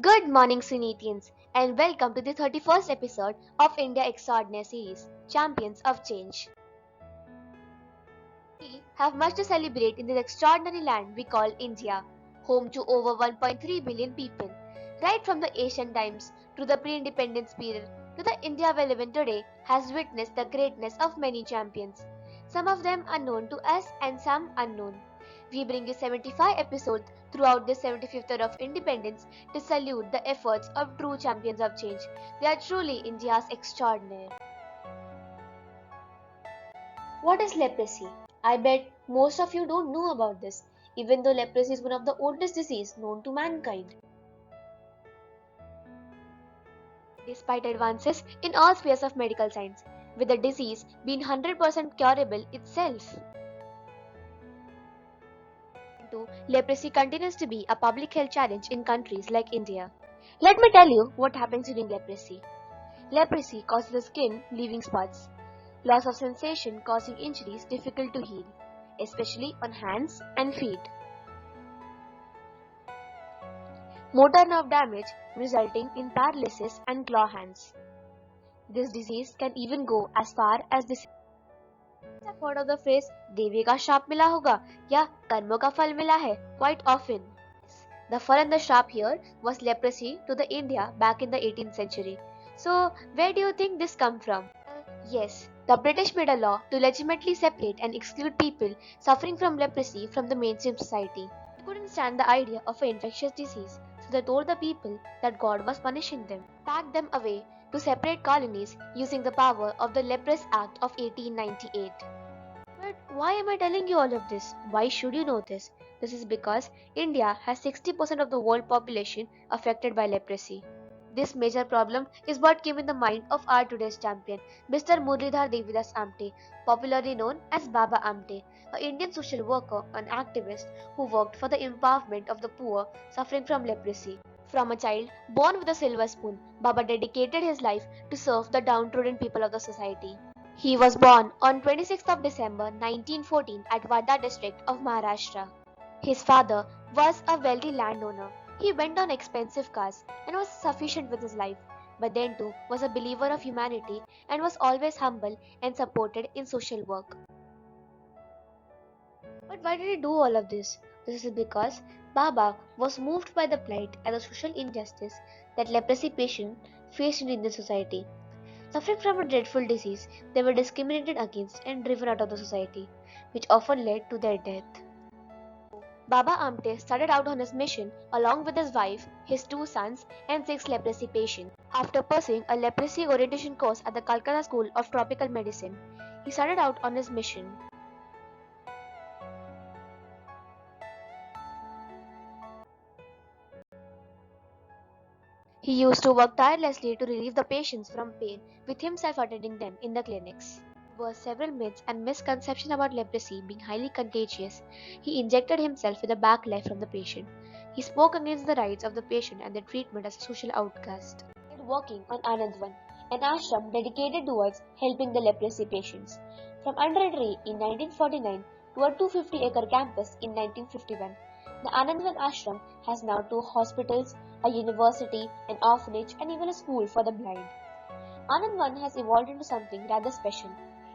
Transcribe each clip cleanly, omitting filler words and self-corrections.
Good morning, Sunitians, and welcome to the 31st episode of India Extraordinaire series, Champions of Change. We have much to celebrate in this extraordinary land we call India, home to over 1.3 billion people. Right from the ancient times to the pre-independence period to the India we live in today has witnessed the greatness of many champions. Some of them are known to us and some unknown. We bring you 75 episodes throughout this 75th year of independence to salute the efforts of true champions of change. They are truly India's extraordinaire. What is leprosy? I bet most of you don't know about this, even though leprosy is one of the oldest diseases known to mankind. Despite advances in all spheres of medical science, with the disease being 100% curable itself. Leprosy continues to be a public health challenge in countries like India. Let me tell you what happens during leprosy. Leprosy causes the skin leaving spots, loss of sensation causing injuries difficult to heal, especially on hands and feet, motor nerve damage resulting in paralysis and claw hands. This disease can even go as far as this. Have heard of the phrase देवी का श्राप मिला होगा या कर्मों का फल मिला है quite often. The fur and the sharp here was leprosy to the India back in the 18th century. So, where do you think this come from? Yes, the British made a law to legitimately separate and exclude people suffering from leprosy from the mainstream society. They couldn't stand the idea of an infectious disease, so they told the people that God was punishing them, packed them away to separate colonies using the power of the Leprous Act of 1898. But why am I telling you all of this? Why should you know this? This is because India has 60% of the world population affected by leprosy. This major problem is what came in the mind of our today's champion, Mr. Murlidhar Devidas Amte, popularly known as Baba Amte, an Indian social worker and activist who worked for the empowerment of the poor suffering from leprosy. From a child born with a silver spoon, Baba dedicated his life to serve the downtrodden people of the society. He was born on 26th of December 1914 at Wardha district of Maharashtra. His father was a wealthy landowner. He went on expensive cars and was sufficient with his life, but then too was a believer of humanity and was always humble and supported in social work. But why did he do all of this? This is because Baba was moved by the plight and the social injustice that leprosy patients faced in Indian society. Suffering from a dreadful disease, they were discriminated against and driven out of the society, which often led to their death. Baba Amte started out on his mission along with his wife, his two sons, and six leprosy patients. After pursuing a leprosy orientation course at the Calcutta School of Tropical Medicine, he started out on his mission. He used to work tirelessly to relieve the patients from pain, with himself attending them in the clinics. There were several myths and misconceptions about leprosy being highly contagious. He injected himself with a backlight from the patient. He spoke against the rights of the patient and their treatment as a social outcast. He started working on Anandaman, an ashram dedicated towards helping the leprosy patients. From under a tree in 1949 to a 250-acre campus in 1951, the Anandaman ashram has now two hospitals, a university, an orphanage, and even a school for the blind. Anandaman has evolved into something rather special.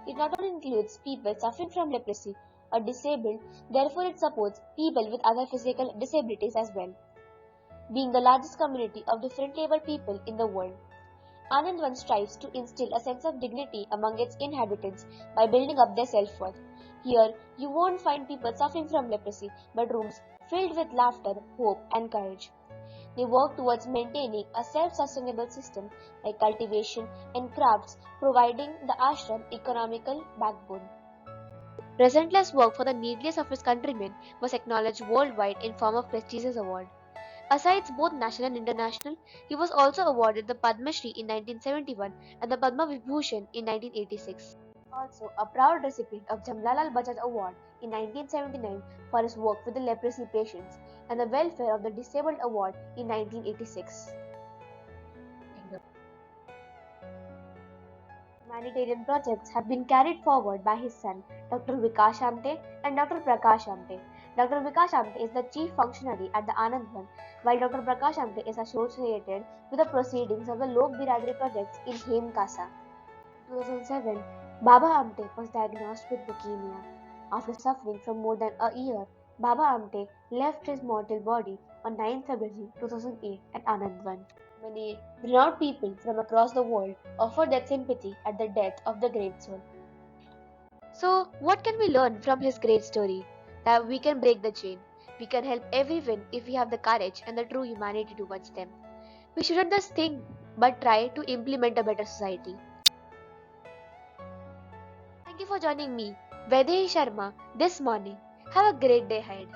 It not only includes people suffering from leprosy or disabled, therefore it supports people with other physical disabilities as well. Being the largest community of differently abled people in the world, Anandvan strives to instill a sense of dignity among its inhabitants by building up their self-worth. Here, you won't find people suffering from leprosy, but rooms filled with laughter, hope, and courage. They work towards maintaining a self-sustainable system by cultivation and crafts, providing the ashram economical backbone. Resentless work for the neediest of his countrymen was acknowledged worldwide in form of prestigious award. Asides both national and international, he was also awarded the Padma Shri in 1971 and the Padma Vibhushan in 1986. Also a proud recipient of Jamlalal Bajaj Award in 1979 for his work with the leprosy patients and the Welfare of the Disabled Award in 1986. Humanitarian projects have been carried forward by his son, Dr. Vikas Amte and Dr. Prakash Amte. Dr. Vikas Amte is the chief functionary at the Anandaman, while Dr. Prakash Amte is associated with the proceedings of the Lok Biradari projects in Hemkasa. In 2007, Baba Amte was diagnosed with leukemia. After suffering for more than a year, Baba Amte left his mortal body on 9 February 2008 at Anandvan. Many renowned people from across the world offered their sympathy at the death of the great soul. So, what can we learn from his great story? That we can break the chain. We can help everyone if we have the courage and the true humanity towards them. We shouldn't just think but try to implement a better society. Thank you for joining me, Vaidehi Sharma, this morning. Have a great day ahead.